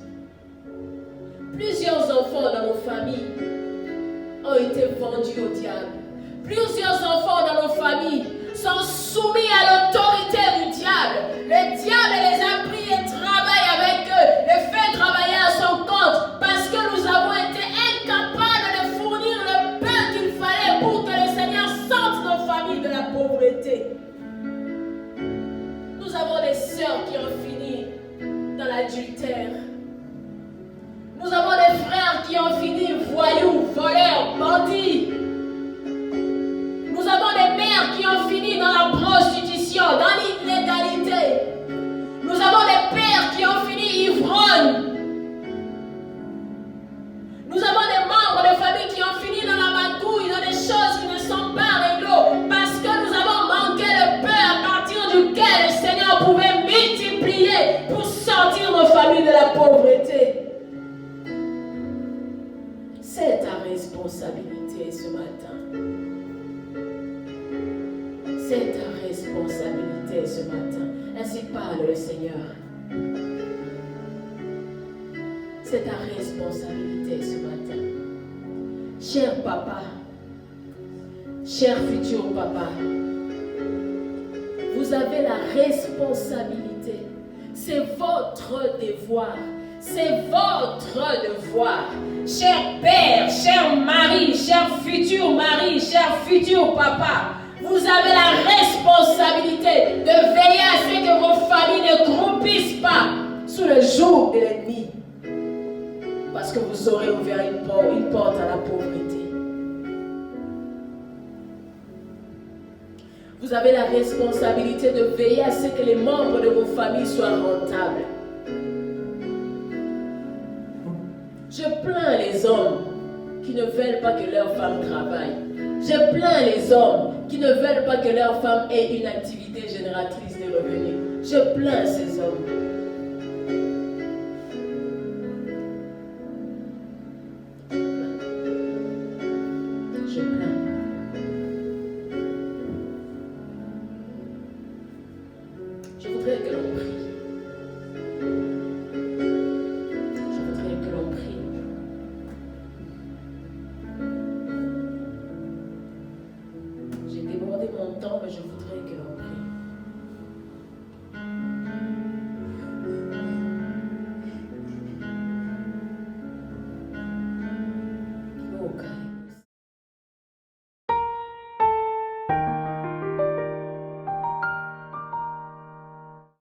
Plusieurs enfants dans nos familles ont été vendus au diable. Plusieurs enfants dans nos familles sont soumis à l'autorité du diable. Le diable les a pris et travaille avec eux, les fait travailler à son compte parce que nous avons été incapables de fournir le pain qu'il fallait pour que le Seigneur sorte nos familles de la pauvreté. Nous avons des sœurs qui ont fini dans l'adultère. Nous avons des frères qui ont fini voyous, voleurs, bandits. Nous avons des mères qui ont fini dans la prostitution, dans l'illégalité. Nous avons des pères qui ont fini ivrognes. Nous avons des membres de famille qui ont fini dans la magouille, dans des choses qui ne sont pas réglo, parce que nous avons manqué le pain à partir duquel le Seigneur pouvait multiplier pour sortir nos familles de la pauvreté. C'est ta responsabilité ce matin. C'est ta responsabilité ce matin. Ainsi parle le Seigneur. C'est ta responsabilité ce matin. Cher papa, cher futur papa, vous avez la responsabilité. C'est votre devoir. C'est votre devoir. Cher père, cher mari, cher futur mari, cher futur papa, vous avez la responsabilité de veiller à ce que vos familles ne croupissent pas sous le joug de l'ennemi. Parce que vous aurez ouvert une porte à la pauvreté. Vous avez la responsabilité de veiller à ce que les membres de vos familles soient rentables. Je plains les hommes qui ne veulent pas que leurs femmes travaillent. Je plains les hommes qui ne veulent pas que leur femme ait une activité génératrice de revenus. Je plains ces hommes. Je plains. Je voudrais que l'on prie.